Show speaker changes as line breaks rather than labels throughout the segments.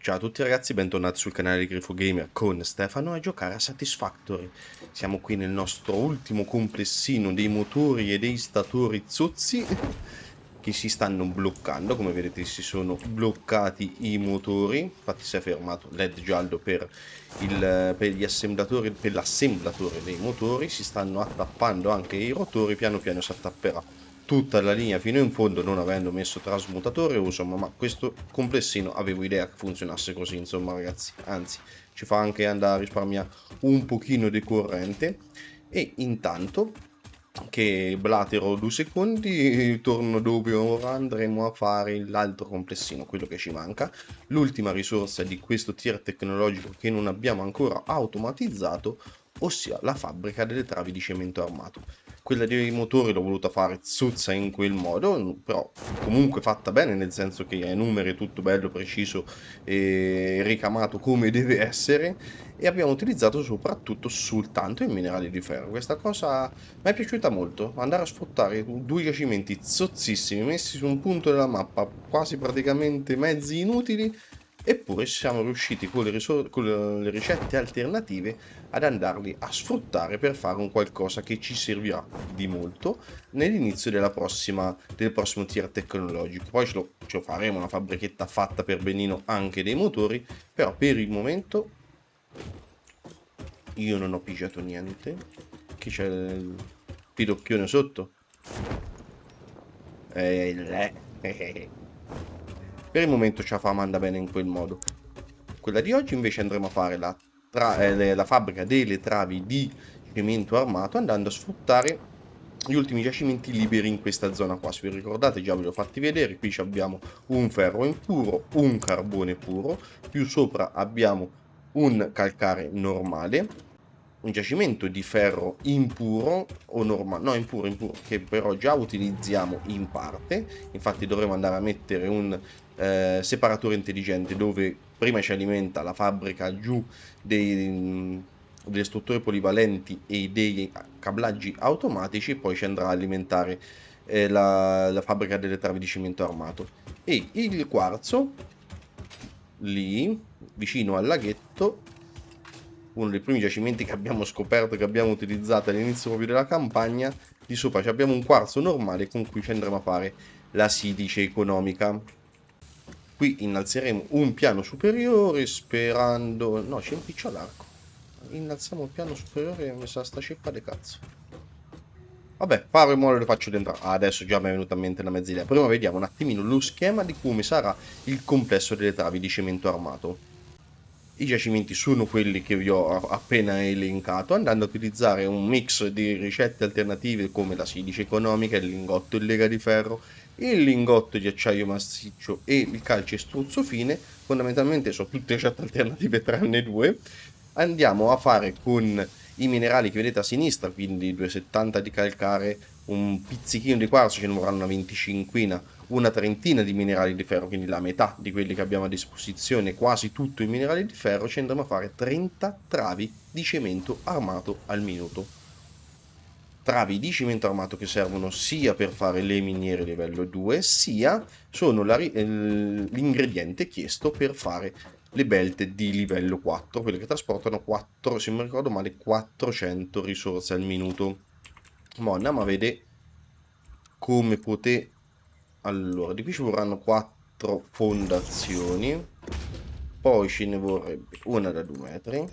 Ciao a tutti ragazzi, bentornati sul canale di Grifo Gamer con Stefano a giocare a Satisfactory. Siamo qui nel nostro ultimo complessino dei motori e dei statori zozzi che si stanno bloccando. Come vedete si sono bloccati i motori, infatti si è fermato LED giallo per gli assemblatori, per l'assemblatore dei motori. Si stanno attappando anche i rotori, piano piano si attapperà tutta la linea fino in fondo, non avendo messo trasmutatore o insomma, ma questo complessino avevo idea che funzionasse così, insomma ragazzi, anzi ci fa anche andare a risparmiare un pochino di corrente. E intanto che blatero 2 secondi, torno dove ora andremo a fare l'altro complessino, quello che ci manca, l'ultima risorsa di questo tier tecnologico che non abbiamo ancora automatizzato, ossia la fabbrica delle travi di cemento armato. Quella dei motori l'ho voluta fare zozza in quel modo, però comunque fatta bene, nel senso che ai numeri è tutto bello, preciso e ricamato come deve essere, e abbiamo utilizzato soprattutto soltanto i minerali di ferro. Questa cosa mi è piaciuta molto, andare a sfruttare 2 giacimenti zozzissimi messi su un punto della mappa quasi praticamente mezzi inutili. Eppure siamo riusciti con con le ricette alternative ad andarli a sfruttare per fare un qualcosa che ci servirà di molto nell'inizio del prossimo tier tecnologico. Poi ce lo faremo una fabbrichetta fatta per benino anche dei motori, però per il momento io non ho pigiato niente. Chi c'è il pidocchione sotto? Per il momento ce la fa manda bene in quel modo. Quella di oggi invece andremo a fare la fabbrica delle travi di cemento armato, andando a sfruttare gli ultimi giacimenti liberi in questa zona qua. Se vi ricordate, già ve li ho fatti vedere. Qui abbiamo un ferro impuro, un carbone puro, più sopra abbiamo un calcare normale, un giacimento di ferro impuro o normale, no, impuro, che però già utilizziamo in parte. Infatti dovremo andare a mettere un separatore intelligente dove prima ci alimenta la fabbrica giù delle strutture polivalenti e dei cablaggi automatici, poi ci andrà a alimentare la fabbrica delle travi di cemento armato. E il quarzo lì vicino al laghetto, uno dei primi giacimenti che abbiamo scoperto, che abbiamo utilizzato all'inizio proprio della campagna. Di sopra abbiamo un quarzo normale con cui ci andremo a fare la sidice economica. Qui innalzeremo un piano superiore sperando... No, ci impiccia l'arco. Innalziamo il piano superiore e mi sa sta ceppa de cazzo. Vabbè, fare in modo che faccio dentro. Ah, adesso già mi è venuta in mente una mezza idea. Prima vediamo un attimino lo schema di come sarà il complesso delle travi di cemento armato. I giacimenti sono quelli che vi ho appena elencato, andando a utilizzare un mix di ricette alternative come la silice economica, il lingotto in lega di ferro, il lingotto di acciaio massiccio e il calcestruzzo fine. Fondamentalmente sono tutte ricette alternative tranne due. Andiamo a fare con i minerali che vedete a sinistra, quindi 270 di calcare, un pizzichino di quarzo, ce ne vorranno una 25, una trentina di minerali di ferro, quindi la metà di quelli che abbiamo a disposizione, quasi tutto in minerali di ferro. Ci andremo a fare 30 travi di cemento armato al minuto. Travi di cemento armato che servono sia per fare le miniere livello 2, sia sono l'ingrediente chiesto per fare le belt di livello 4, quelle che trasportano 4, se non mi ricordo male, 400 risorse al minuto. Monna, ma vede come potete... Allora, di qui ci vorranno 4 fondazioni, poi ce ne vorrebbe una da 2 metri,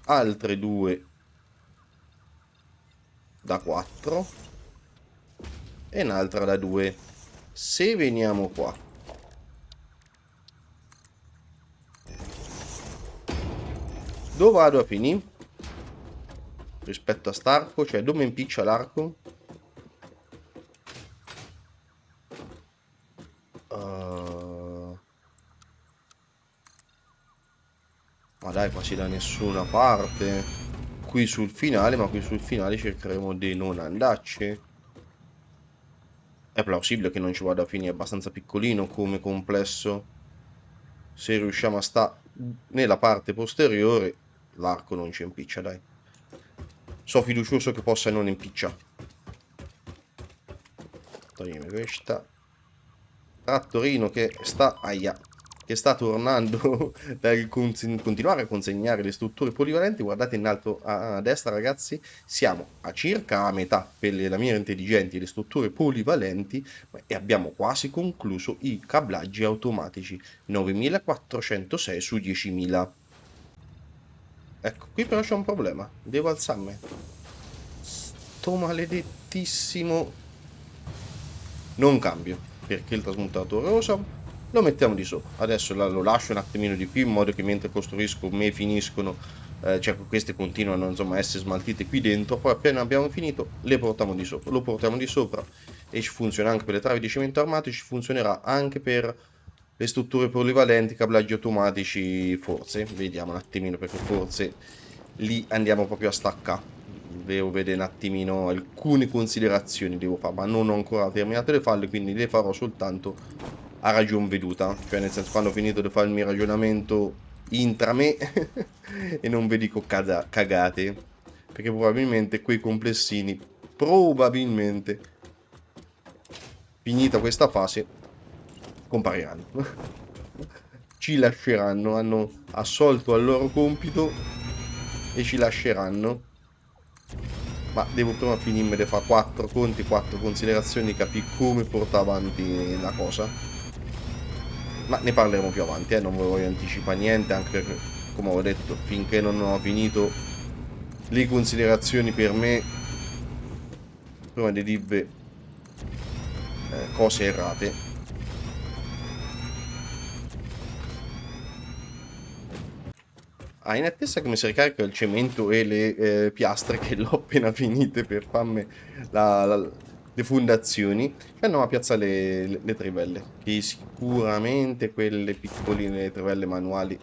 altre 2 da 4 e un'altra da 2. Se veniamo qua, dove vado a finire rispetto a st'arco? Cioè, dove impiccia l'arco? Ma dai, quasi da nessuna parte. Qui sul finale, ma qui sul finale cercheremo di non andarci. È plausibile che non ci vada a finire, è abbastanza piccolino come complesso. Se riusciamo a stare nella parte posteriore, l'arco non ci impiccia, dai. So fiducioso che possa non impicciare. Togliamo questa. trattorino che sta, aia, che sta tornando dal continuare a consegnare le strutture polivalenti. Guardate in alto a destra, ragazzi, siamo a circa a metà per le lamiere intelligenti e le strutture polivalenti e abbiamo quasi concluso i cablaggi automatici, 9406 su 10.000. Ecco, qui però c'è un problema, devo alzarmi. Sto maledettissimo non cambio, perché il trasmutatore rosa lo mettiamo di sopra. Adesso lo lascio un attimino di più in modo che mentre costruisco me finiscono, cioè queste continuano insomma a essere smaltite qui dentro, poi appena abbiamo finito le portiamo di sopra, lo portiamo di sopra e ci funziona anche per le travi di cemento armato, ci funzionerà anche per le strutture polivalenti, cablaggi automatici, forse, vediamo un attimino perché forse lì andiamo proprio a staccare. Devo vedere un attimino alcune considerazioni devo fare, ma non ho ancora terminato le falle, quindi le farò soltanto a ragion veduta, cioè nel senso quando ho finito di fare il mio ragionamento intra me e non vi dico cagate, perché probabilmente quei complessini, probabilmente finita questa fase, compariranno. Ci lasceranno, hanno assolto al loro compito e ci lasceranno. Ma devo prima finirmi di fare 4 conti, 4 considerazioni, capire come portare avanti la cosa. Ma ne parleremo più avanti, non vi voglio anticipare niente, anche perché, come ho detto, finché non ho finito le considerazioni per me, prima di dirvi cose errate. In attesa che mi si ricarica il cemento e le piastre che l'ho appena finite per farmi le fondazioni, andiamo a piazzare le trivelle, che sicuramente quelle piccoline, le trivelle manuali,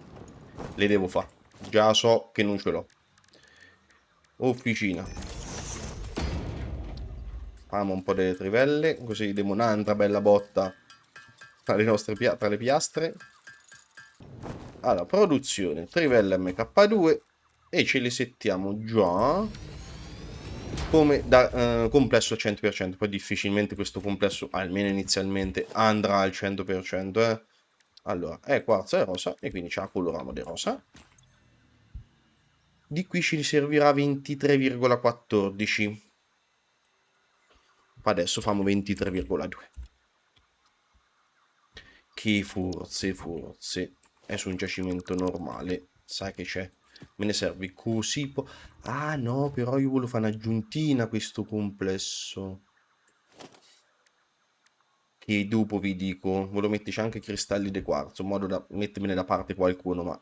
le devo fare. Già so che non ce l'ho. Officina. Facciamo un po' delle trivelle, così diamo un'altra bella botta tra le nostre tra le piastre. Allora, produzione, trivelle MK2 e ce le settiamo già come da complesso al 100%, poi difficilmente questo complesso, almeno inizialmente, andrà al 100%. Allora, è quarzo e rosa e quindi ce la coloriamo di rosa. Di qui ci servirà 23,14. Adesso facciamo 23,2. Che forse è su un giacimento normale, sai che c'è, me ne serve così ah no, però io volevo fare un'aggiuntina a questo complesso che dopo vi dico, volevo metterci anche cristalli di quarzo in modo da mettermene da parte qualcuno, ma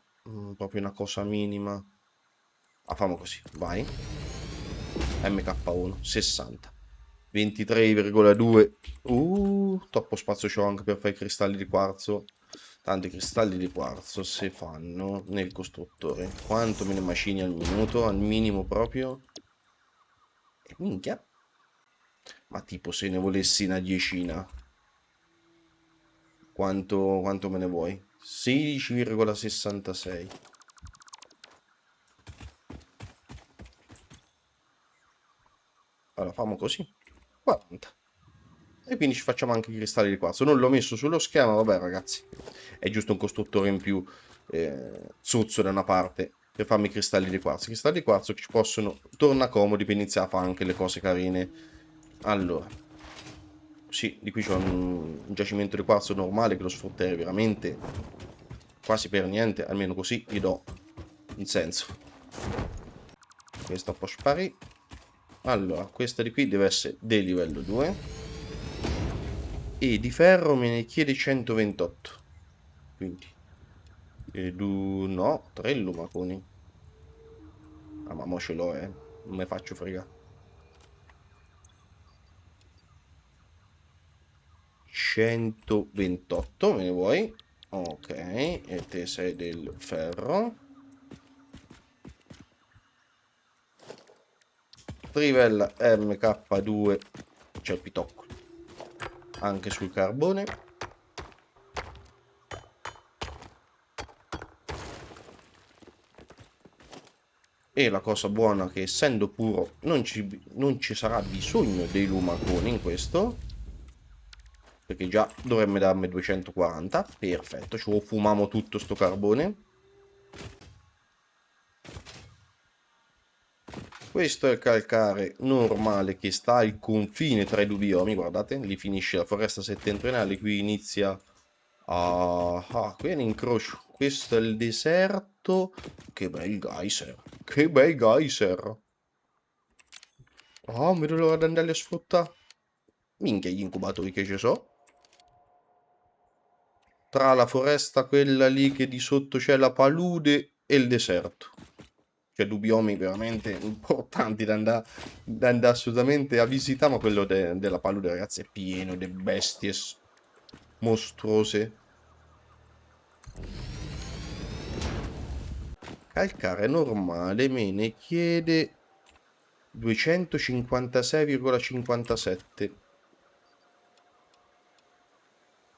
proprio una cosa minima. Facciamo così, vai. MK1 60 23,2. Troppo spazio c'ho anche per fare i cristalli di quarzo. Tanto i cristalli di quarzo si fanno nel costruttore. Quanto me ne macini al minuto? Al minimo proprio. E minchia. Ma tipo se ne volessi una decina. Quanto me ne vuoi? 16,66. Allora, facciamo così. 40. E quindi ci facciamo anche i cristalli di quarzo. Non l'ho messo sullo schema, vabbè ragazzi. È giusto un costruttore in più zozzo da una parte per farmi i cristalli di quarzo. I cristalli di quarzo che ci possono tornare comodi per iniziare a fare anche le cose carine. Allora. Sì, di qui c'è un giacimento di quarzo normale che lo sfrutterei veramente quasi per niente. Almeno così gli do un senso. Questa può sparire. Allora, questa di qui deve essere del livello 2. E di ferro me ne chiede 128. Quindi no, 3 lumaconi. Ah, ma mo ce l'ho, non me faccio fregare. 128 me ne vuoi? Ok, e te sei del ferro. Trivella MK2, c'è il pitocco anche sul carbone. E la cosa buona è che essendo puro non ci sarà bisogno dei lumaconi in questo, perché che già dovrebbe darmi 240. Perfetto, ci fumiamo tutto sto carbone. Questo è il calcare normale che sta al confine tra i due biomi, guardate, lì finisce la foresta settentrionale, qui inizia qui è un incrocio. Questo è il deserto. Che bel geyser. Che bel geyser. Oh, mi vedo l'ora di andarli a sfruttare. Minchia gli incubatori che ci so. Tra la foresta quella lì che di sotto c'è la palude e il deserto. Cioè due biomi veramente importanti da andare assolutamente a visitare, ma quello della palude, ragazzi, è pieno di bestie mostruose. Calcare normale me ne chiede 256,57.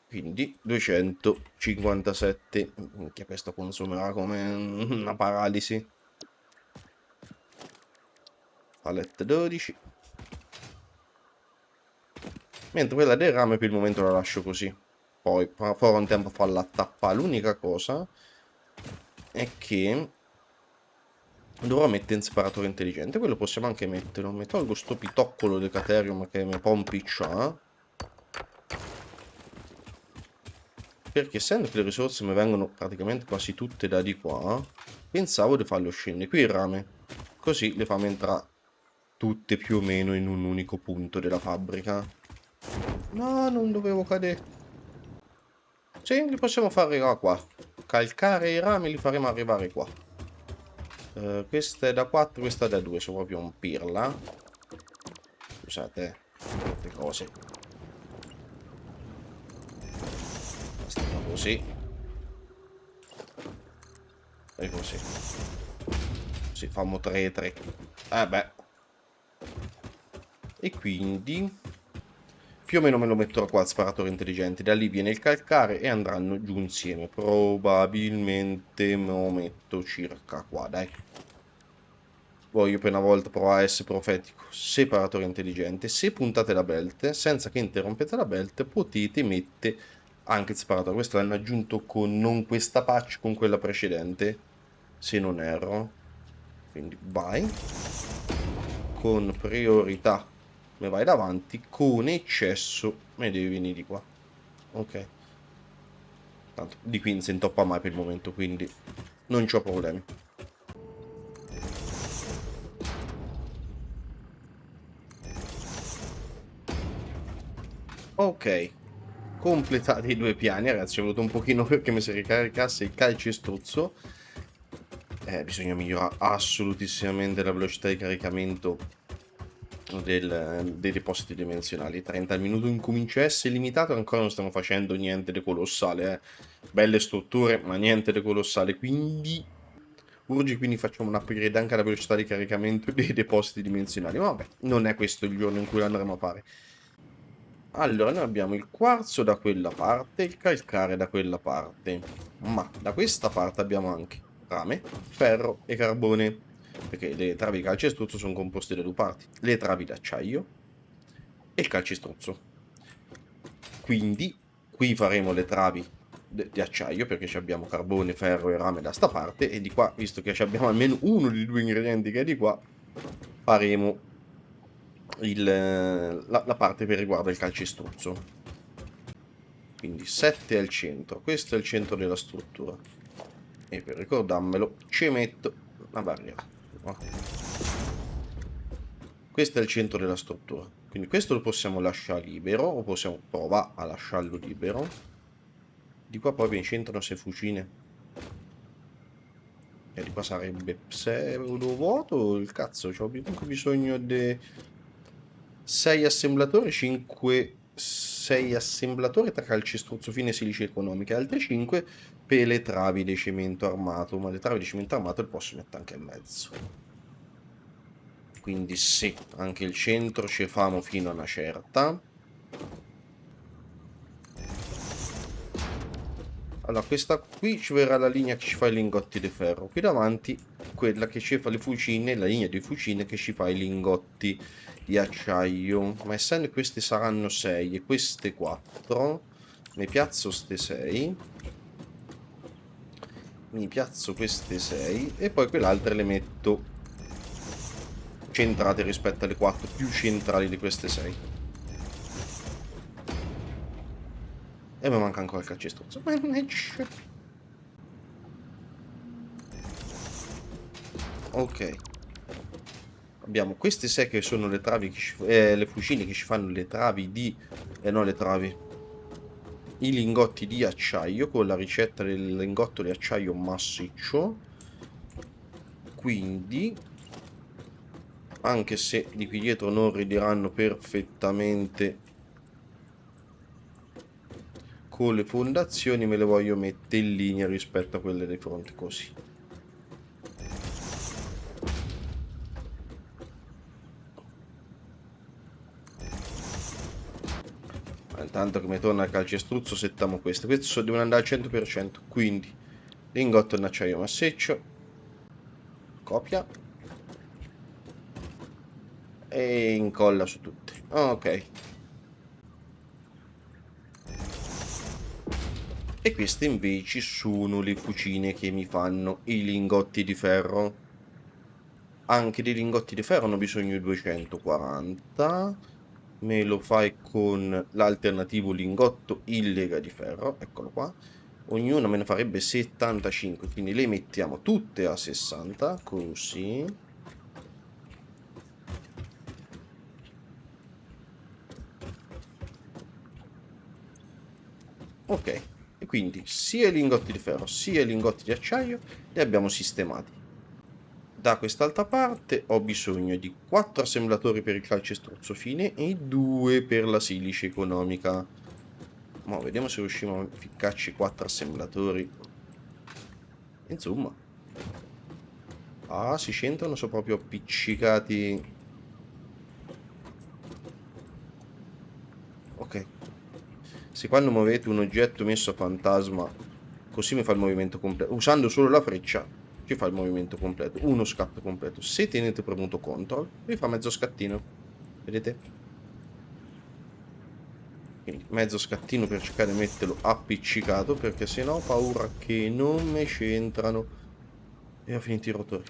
Quindi 257. Minchia, questo consumerà come una paralisi. Palette 12. Mentre quella del rame per il momento la lascio così. Poi farò un tempo a farla tappare. L'unica cosa è che dovrò mettere un separatore intelligente. Quello possiamo anche metterlo. Mi tolgo sto pitoccolo del Caterium che mi pompiccia. Perché essendo che le risorse mi vengono praticamente quasi tutte da di qua, pensavo di farlo scendere qui il rame. Così le fanno entrare tutte più o meno in un unico punto della fabbrica. No, non dovevo cadere. Sì, li possiamo far arrivare qua. Calcare i rami li faremo arrivare qua. Questa è da 4, questa è da 2. Sono proprio un pirla. Scusate, queste cose. Basta così. E così. Sì, famo 3, 3. Beh. E quindi più o meno me lo metterò qua al sparatore intelligente. Da lì viene il calcare e andranno giù insieme. Probabilmente me lo metto circa qua, dai. Voglio per una volta provare a essere profetico. Separatore intelligente. Se puntate la belt, senza che interrompete la belt, potete mettere anche il separatore. Questo l'hanno aggiunto con non questa patch, con quella precedente, se non erro. Quindi vai. Con priorità me vai davanti, con eccesso me devi venire di qua. Ok. Tanto di qui non si intoppa mai per il momento, quindi non c'ho problemi. Ok. Completati i due piani, ragazzi. Ci è voluto un pochino perché mi si ricaricasse il calcestruzzo. Bisogna migliorare assolutissimamente la velocità di caricamento dei depositi dimensionali. 30 minuti incomincia a essere limitato, ancora non stiamo facendo niente di colossale. Belle strutture, ma niente di colossale. Quindi quindi facciamo un upgrade anche alla velocità di caricamento dei depositi dimensionali. Ma vabbè, non è questo il giorno in cui lo andremo a fare. Allora, noi abbiamo il quarzo da quella parte e il calcare da quella parte. Ma da questa parte abbiamo anche rame, ferro e carbone. Perché le travi di calcestruzzo sono composte da due parti. Le travi d'acciaio e il calcestruzzo. Quindi qui faremo le travi di acciaio perché abbiamo carbone, ferro e rame da sta parte. E di qua, visto che abbiamo almeno uno dei due ingredienti che è di qua, faremo la parte per riguardo il calcestruzzo. Quindi 7 al centro, questo è il centro della struttura. E per ricordarmelo ci metto una barriera. Questo è il centro della struttura. Quindi questo lo possiamo lasciare libero o possiamo provare a lasciarlo libero. Di qua poi mi centrano se fucine. E di qua sarebbe pseudo vuoto. Il cazzo, ho comunque bisogno di 6 assemblatori, 6 assemblatori tra calcestruzzo fine e silice economica, altri 5 per le travi di cemento armato, ma le travi di cemento armato le posso mettere anche in mezzo. Quindi sì, anche il centro ci famo fino a una certa. Allora, questa qui ci verrà la linea che ci fa i lingotti di ferro. Qui davanti quella che ci fa le fucine, la linea di fucine che ci fa i lingotti di acciaio. Ma essendo che queste saranno 6 e queste 4, mi piazzo ste 6. Mi piazzo queste 6 e poi quell'altre le metto centrate rispetto alle 4, più centrali di queste 6. E mi manca ancora il calcestruzzo. Ok. Abbiamo queste 6 che sono le travi che le fucine che ci fanno le travi di... no, le travi. I lingotti di acciaio con la ricetta del lingotto di acciaio massiccio. Quindi, anche se di qui dietro non rideranno perfettamente con le fondazioni, me le voglio mettere in linea rispetto a quelle di fronte, così. Intanto che mi torna il calcestruzzo settiamo questo. Questo devono andare al 100%, quindi lingotto in acciaio massiccio, copia e incolla su tutte. Ok. E queste invece sono le fucine che mi fanno i lingotti di ferro. Anche dei lingotti di ferro hanno bisogno di 240. Me lo fai con l'alternativo lingotto in lega di ferro, eccolo qua. Ognuna me ne farebbe 75, quindi le mettiamo tutte a 60, così. Ok, e quindi sia i lingotti di ferro sia i lingotti di acciaio li abbiamo sistemati. Da quest'altra parte ho bisogno di 4 assemblatori per il calcestruzzo fine e 2 per la silice economica. Ma vediamo se riusciamo a ficcarci 4 assemblatori. Insomma. Ah, si centrano, sono proprio appiccicati. Ok. Se quando muovete un oggetto messo a fantasma, così mi fa il movimento completo. Usando solo la freccia, ci fa il movimento completo. Uno scatto completo. Se tenete premuto CTRL, vi fa mezzo scattino. Vedete? Quindi mezzo scattino per cercare di metterlo appiccicato, perché sennò ho paura che non mi centrano. E ho finito i rotori.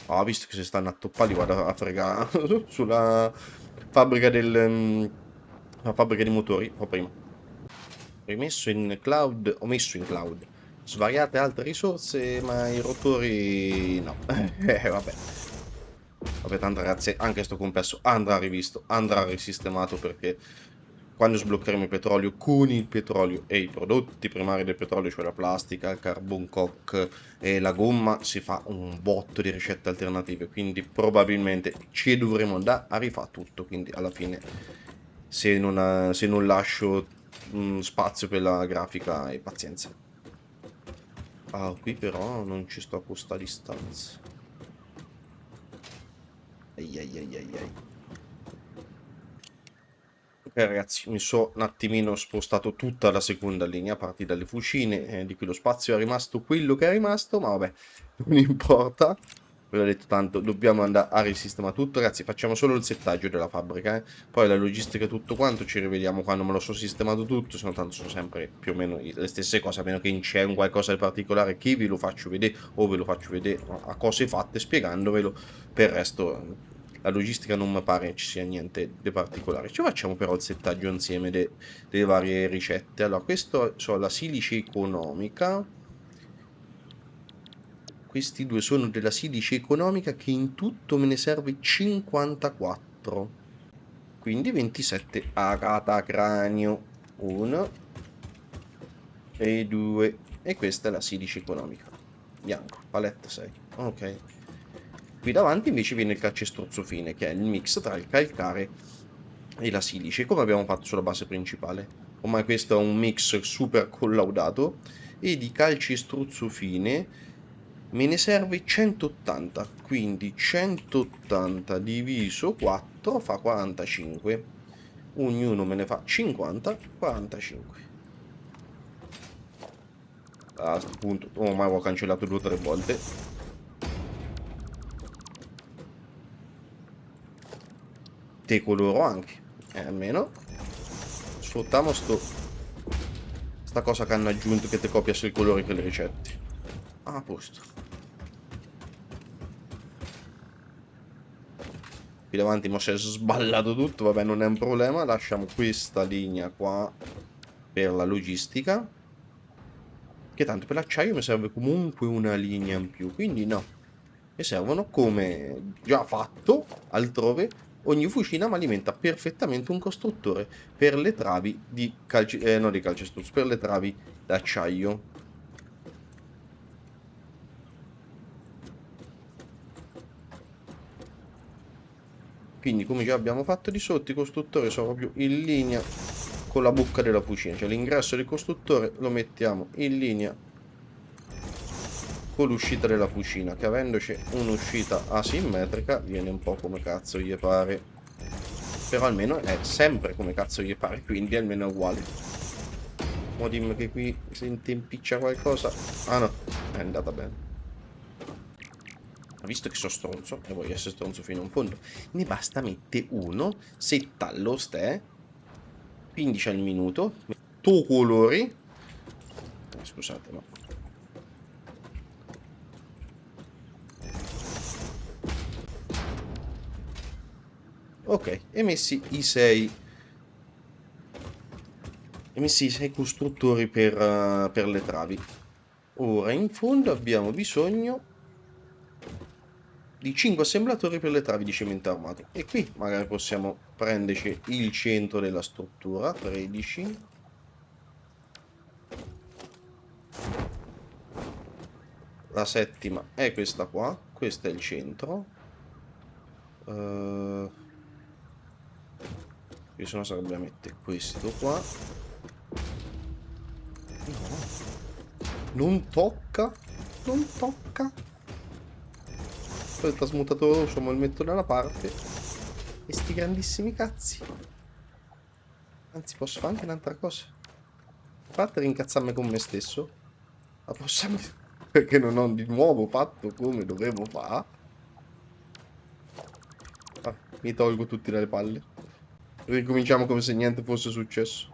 Ah, visto che si stanno a toppare, li vado a fregare sulla fabbrica la fabbrica di motori, o prima. Rimesso in cloud, ho messo in cloud svariate altre risorse, ma i rotori no. Vabbè. Vabbè, tanto ragazzi, anche sto complesso andrà rivisto, andrà risistemato, perché quando sbloccheremo il petrolio, con il petrolio e i prodotti primari del petrolio, cioè la plastica, il carbon coke e la gomma, si fa un botto di ricette alternative, quindi probabilmente ci dovremo andare a rifare tutto, quindi alla fine se non lascio spazio per la grafica e pazienza. Ah, qui però non ci sto a questa distanza. Ai ai ai ai ai. Ok ragazzi, mi sono un attimino spostato tutta la seconda linea, a partire dalle fucine, di cui lo spazio è rimasto quello che è rimasto, ma vabbè, non importa. Ve l'ho detto tanto, dobbiamo andare a risistemare tutto, ragazzi, facciamo solo il settaggio della fabbrica, poi la logistica e tutto quanto, ci rivediamo quando me lo sono sistemato tutto, se no tanto sono sempre più o meno le stesse cose, a meno che c'è un qualcosa di particolare che ve lo faccio vedere, o ve lo faccio vedere a cose fatte spiegandovelo, per il resto la logistica non mi pare ci sia niente di particolare. Ci facciamo però il settaggio insieme delle varie ricette. Allora, questo sono la silice economica. Questi due sono della silice economica, che in tutto me ne serve 54. Quindi 27 a catacranio. 1 e 2. E questa è la silice economica. Bianco, palette 6. Ok. Qui davanti invece viene il calcestruzzo fine, che è il mix tra il calcare e la silice, come abbiamo fatto sulla base principale. Ormai questo è un mix super collaudato. E di calcestruzzo fine me ne serve 180, quindi 180 diviso 4 fa 45. Ognuno me ne fa 50, 45. A questo punto, ormai avevo cancellato 2 o 3 volte. Te coloro anche. Almeno sfruttiamo sta cosa che hanno aggiunto che ti copia sui colori che le ricette. Ah, a posto. Qui davanti mo si è sballato tutto, vabbè non è un problema, lasciamo questa linea qua per la logistica, che tanto per l'acciaio mi serve comunque una linea in più, quindi no, mi servono come già fatto altrove, ogni fucina mi alimenta perfettamente un costruttore per le travi di no di calcestruzzo, per le travi d'acciaio. Quindi come già abbiamo fatto di sotto, i costruttori sono proprio in linea con la buca della fucina, cioè l'ingresso del costruttore lo mettiamo in linea con l'uscita della fucina, che avendoci un'uscita asimmetrica viene un po' come cazzo gli pare, però almeno è sempre come cazzo gli pare, quindi almeno è uguale. Mo dimmi che qui si impiccia qualcosa. Ah no, è andata bene. Visto che sono stronzo e voglio essere stronzo fino in fondo, ne basta mettere uno, setta allo ste 15 al minuto, tu colori, scusate no, ok, e messi i 6 costruttori per le travi. Ora in fondo abbiamo bisogno di 5 assemblatori per le travi di cemento armato, e qui magari possiamo prenderci il centro della struttura, 13. La settima è questa qua, questo è il centro. Qui se no sarebbe da mettere questo qua. No, non tocca, non tocca. Poi il trasmutatore rosso me lo metto da una parte. E sti grandissimi cazzi. Anzi, posso fare anche un'altra cosa. A parte rincazzarmi con me stesso, ma posso... perché non ho di nuovo fatto come dovevo fare. Ah, mi tolgo tutti dalle palle. Ricominciamo come se niente fosse successo.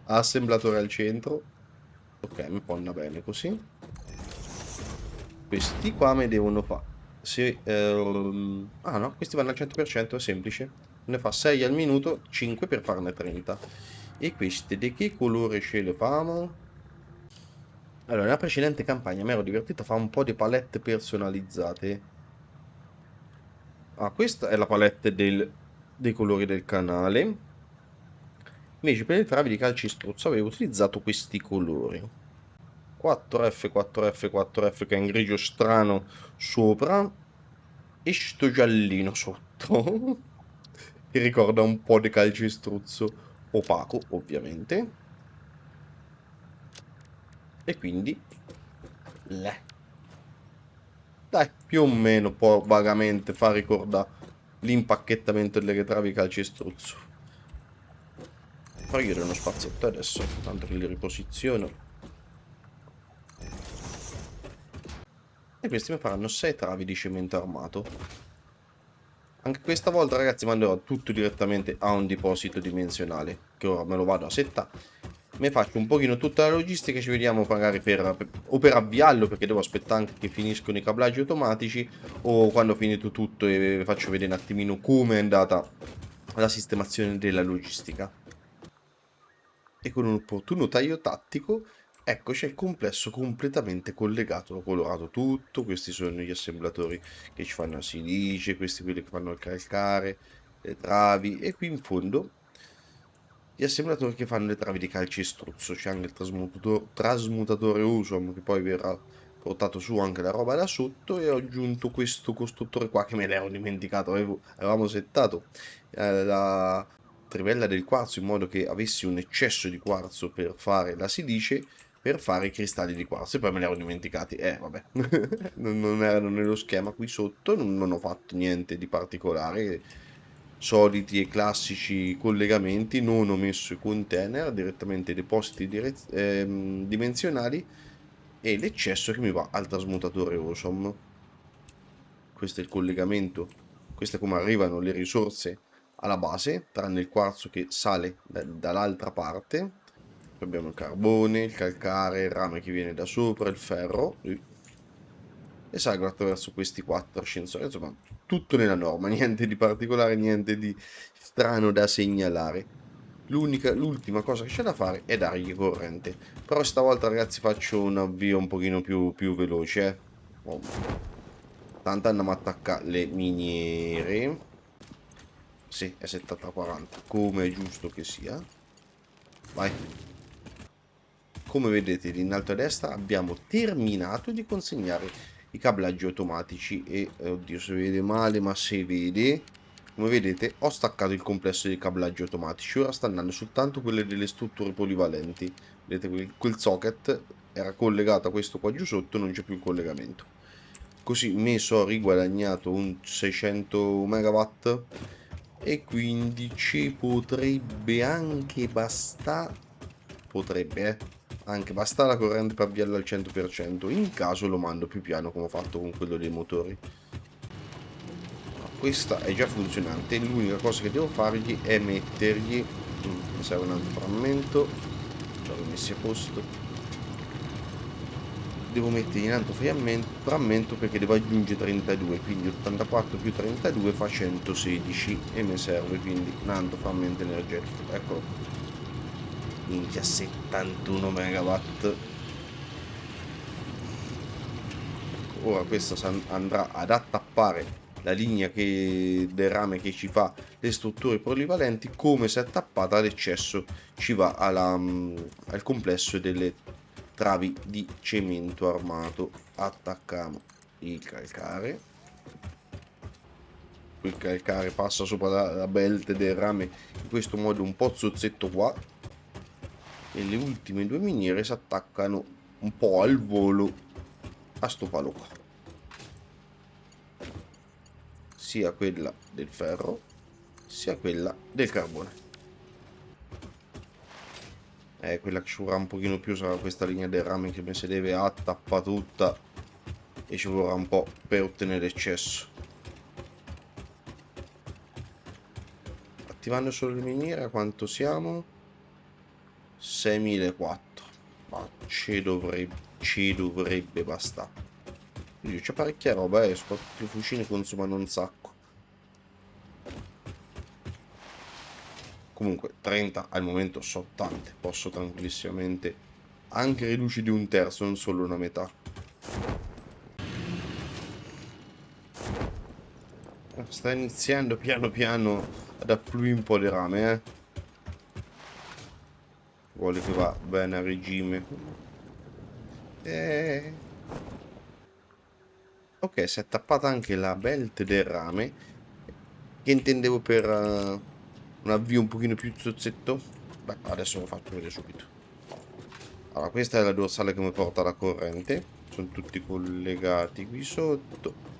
Assemblatore al centro. Ok, mi ponna bene così. Questi qua mi devono fare. Se, ah no, questi vanno al 100%, è semplice. Ne fa 6 al minuto, 5 per farne 30. E queste di che colore ce le famo? Allora, nella precedente campagna mi ero divertito a fare un po' di palette personalizzate. Ah, questa è la palette dei colori del canale. Invece per le travi di calcestruzzo avevo utilizzato questi colori. 4F, 4F, 4F che è in grigio strano sopra e sto giallino sotto che ricorda un po' di calcestruzzo opaco ovviamente, e quindi dai, più o meno può vagamente far ricordare l'impacchettamento delle travi calcestruzzo. Però io do uno spazietto adesso, tanto che li riposiziono. E questi mi faranno 6 travi di cemento armato. Anche questa volta, ragazzi, manderò tutto direttamente a un deposito dimensionale, che ora me lo vado a settare. Mi faccio un pochino tutta la logistica e ci vediamo magari o per avviarlo, perché devo aspettare anche che finiscono i cablaggi automatici, o quando ho finito tutto e vi faccio vedere un attimino come è andata la sistemazione della logistica. E con un opportuno taglio tattico, eccoci il complesso completamente collegato, l'ho colorato tutto. Questi sono gli assemblatori che ci fanno la silice, questi quelli che fanno il calcare, le travi, e qui in fondo gli assemblatori che fanno le travi di calcestruzzo. C'è anche il trasmutatore Usum, che poi verrà portato su anche la roba da sotto, e ho aggiunto questo costruttore qua che me l'ero dimenticato. Avevamo settato la trivella del quarzo in modo che avessi un eccesso di quarzo per fare la silice, per fare i cristalli di quarzo, e poi me li ero dimenticati. Vabbè, non erano nello schema qui sotto, non ho fatto niente di particolare, soliti e classici collegamenti. Non ho messo i container, direttamente depositi dimensionali, e l'eccesso che mi va al trasmutatore Awesome. Questo è il collegamento, questo è come arrivano le risorse alla base, tranne il quarzo che sale dall'altra parte. Poi abbiamo il carbone, il calcare, il rame che viene da sopra, il ferro, e salgono attraverso questi 4 ascensori. Insomma, tutto nella norma, niente di particolare, niente di strano da segnalare. L'ultima cosa che c'è da fare è dargli corrente. Però stavolta, ragazzi, faccio un avvio un pochino più veloce. Oh. Tanto andiamo a attaccare le miniere. Sì, è 70-40, come è giusto che sia. Vai. Come vedete lì in alto a destra abbiamo terminato di consegnare i cablaggi automatici e, oddio se vede male, ma se vede, come vedete ho staccato il complesso dei cablaggi automatici. Ora sta andando soltanto quelle delle strutture polivalenti. Vedete, quel socket era collegato a questo qua giù sotto, non c'è più il collegamento. Così mi sono riguadagnato un 600 megawatt e quindi ci potrebbe anche bastare, anche bastare la corrente per avviarlo al 100%, in caso lo mando più piano come ho fatto con quello dei motori. Questa è già funzionante, l'unica cosa che devo fargli è mettergli, mi serve un altro frammento, già l'ho messi a posto. Devo mettergli un altro frammento perché devo aggiungere 32, quindi 84 più 32 fa 116 e mi serve quindi un altro frammento energetico. Eccolo, minchia, 71 megawatt. Ora questa andrà ad attappare la linea del rame che ci fa le strutture polivalenti. Come se è attappata all'eccesso ci va al complesso delle travi di cemento armato. Attacchiamo il calcare, il calcare passa sopra la belt del rame in questo modo un po' zozzetto qua, e le ultime due miniere si attaccano un po' al volo a sto palo qua, sia quella del ferro sia quella del carbone. Quella che ci vorrà un pochino più sarà questa linea del rame che mi si deve attappare tutta e ci vorrà un po' per ottenere eccesso. Attivando solo le miniere, a quanto siamo? 6.400, ma ci dovrebbe bastare. C'è parecchia roba, soprattutto i fucili consumano un sacco. Comunque 30 al momento sono tante, posso tranquillissimamente anche ridurci di un terzo, non solo una metà. Sta iniziando piano piano ad affluire un po' di rame, vuole che va bene a regime. Ok, si è tappata anche la belt del rame, che intendevo per un avvio un pochino più zozzetto. Beh, adesso lo faccio vedere subito. Allora, questa è la dorsale che mi porta alla corrente, sono tutti collegati qui sotto.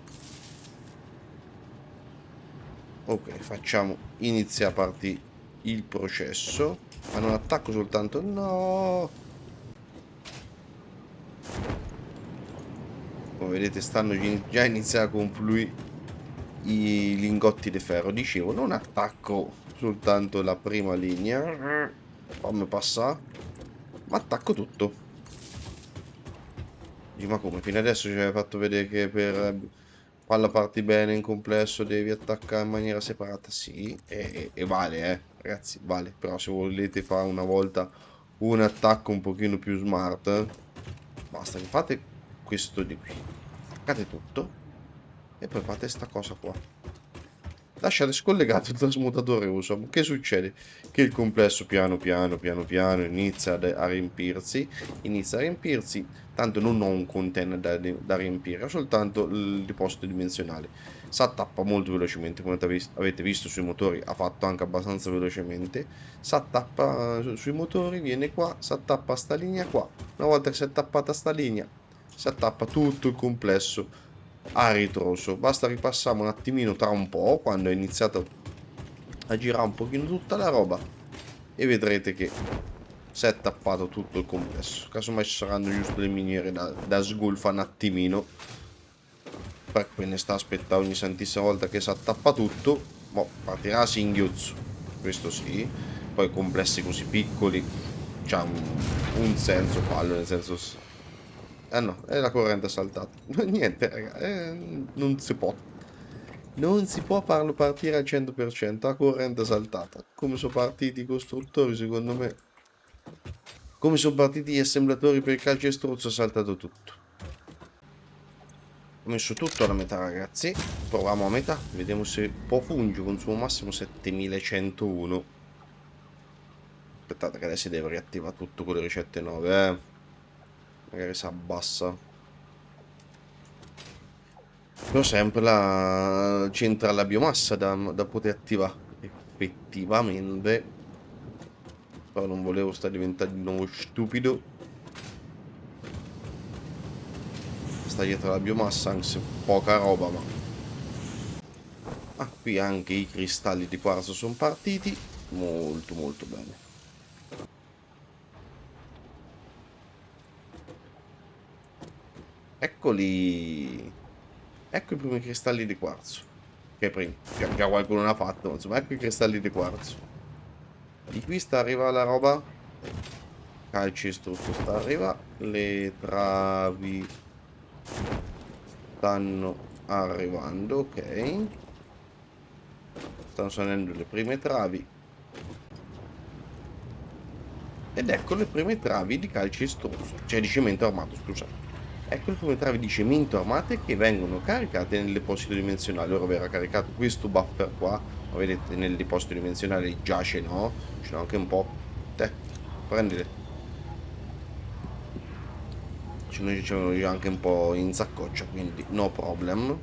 Ok, facciamo inizia a partire il processo, ma non attacco soltanto, no. Come vedete stanno già iniziando a confluire i lingotti di ferro. Dicevo, non attacco soltanto la prima linea, fammi passare, ma attacco tutto. Dici, ma come? Fino adesso ci hai fatto vedere che per farla parti bene in complesso devi attaccare in maniera separata? Sì, e vale, ragazzi, vale. Però se volete fare una volta un attacco un pochino più smart, basta che fate questo di qui. Attaccate tutto e poi fate sta cosa qua. Lasciate scollegato il trasmutatore Awesome. Che succede? Che il complesso piano piano inizia a riempirsi. Tanto non ho un container da riempire, ho soltanto il deposito dimensionale. Si attappa molto velocemente, come avete visto sui motori, ha fatto anche abbastanza velocemente. Si attappa sui motori, viene qua, si attappa sta linea qua. Una volta che si è attappata sta linea, si attappa tutto il complesso a ritroso. Basta ripassiamo un attimino tra un po', quando è iniziato a girare un pochino tutta la roba, e vedrete che setappato tutto il complesso. Casomai ci saranno giusto le miniere da sgulfa un attimino, perché ne sta a aspettare ogni santissima volta che si attappa tutto. Boh, partirà a singhiozzo, questo sì. Poi complessi così piccoli c'ha un senso fallo, nel senso... Ah no, è la corrente saltata. Niente, raga, non si può. Non si può farlo partire al 100%, a corrente saltata. Come sono partiti i costruttori, secondo me. Come sono partiti gli assemblatori per il calcestruzzo, è saltato tutto. Ho messo tutto alla metà, ragazzi. Proviamo a metà, vediamo se può fungere. Consumo massimo 7101. Aspettate che adesso devo riattivare tutto con le ricette nuove, magari si abbassa. Però sempre c'entra la biomassa da poter attivare. Effettivamente. Però non volevo sta diventando di nuovo stupido. Sta dietro la biomassa, anche se poca roba, ma... Ah, qui anche i cristalli di quarzo sono partiti. Molto molto bene. Eccoli. Ecco i primi cristalli di quarzo. Che prima, già qualcuno ne ha fatto, ma insomma, ecco i cristalli di quarzo. Di qui sta arriva la roba. Calcestruzzo sta arriva. Le travi stanno arrivando, ok. Stanno salendo le prime travi. Ed ecco le prime travi di calcestruzzo, cioè di cemento armato, scusate. Ecco le prime travi di cemento armate che vengono caricate nel deposito dimensionale. Ora verrà caricato questo buffer qua, ma vedete nel deposito dimensionale giace, no? Ce n'è anche un po'. Te, prendile. Noi c'è già anche un po' in saccoccia, quindi no problem.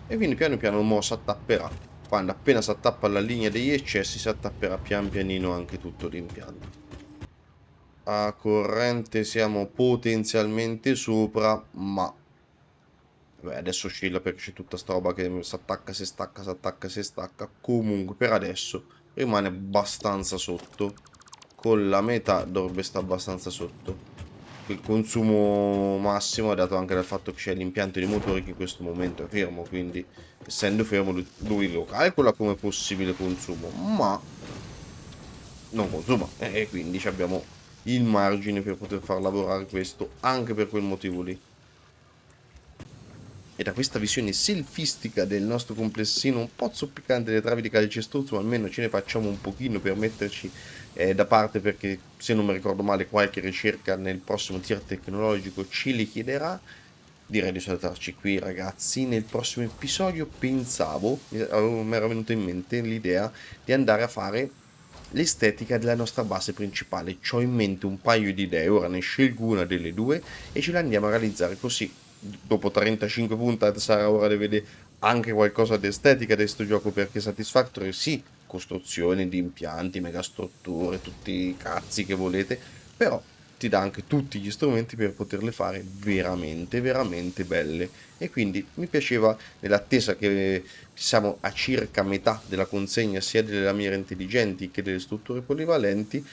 E quindi piano piano mo si attapperà. Quando appena si attappa la linea degli eccessi si attapperà pian pianino anche tutto l'impianto. A corrente siamo potenzialmente sopra, ma... Beh, adesso oscilla perché c'è tutta sta roba che si attacca, si stacca, si attacca, si stacca. Comunque per adesso rimane abbastanza sotto. Con la metà dovrebbe stare abbastanza sotto. Il consumo massimo è dato anche dal fatto che c'è l'impianto di motori che in questo momento è fermo, quindi essendo fermo lui lo calcola come possibile consumo, ma non consuma e quindi abbiamo il margine per poter far lavorare questo anche per quel motivo lì. E da questa visione selfistica del nostro complessino un po' zoppicante delle travi di calcestruzzo, almeno ce ne facciamo un pochino per metterci da parte, perché se non mi ricordo male qualche ricerca nel prossimo tier tecnologico ce li chiederà. Direi di salutarci qui, ragazzi. Nel prossimo episodio pensavo, mi era venuta in mente l'idea di andare a fare l'estetica della nostra base principale. C'ho in mente un paio di idee, ora ne scelgo una delle due e ce la andiamo a realizzare così. Dopo 35 puntate sarà ora di vedere anche qualcosa di estetica di questo gioco, perché Satisfactory sì, costruzione di impianti, megastrutture, tutti i cazzi che volete, però ti dà anche tutti gli strumenti per poterle fare veramente, veramente belle. E quindi mi piaceva, nell'attesa che siamo a circa metà della consegna sia delle lamiere intelligenti che delle strutture polivalenti,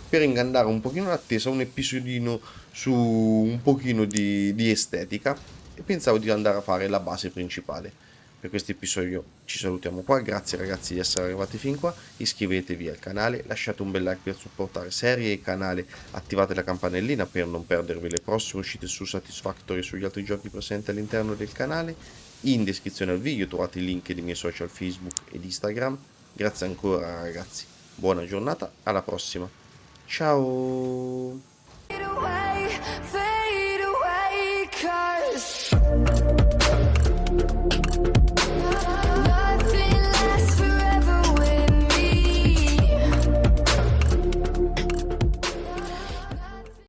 per ingannare un pochino l'attesa, un episodino su un pochino di estetica, e pensavo di andare a fare la base principale. Per questo episodio ci salutiamo qua, grazie ragazzi di essere arrivati fin qua, iscrivetevi al canale, lasciate un bel like per supportare serie e canale, attivate la campanellina per non perdervi le prossime uscite su Satisfactory e sugli altri giochi presenti all'interno del canale. In descrizione al video trovate i link dei miei social Facebook ed Instagram. Grazie ancora ragazzi, buona giornata, alla prossima, ciao!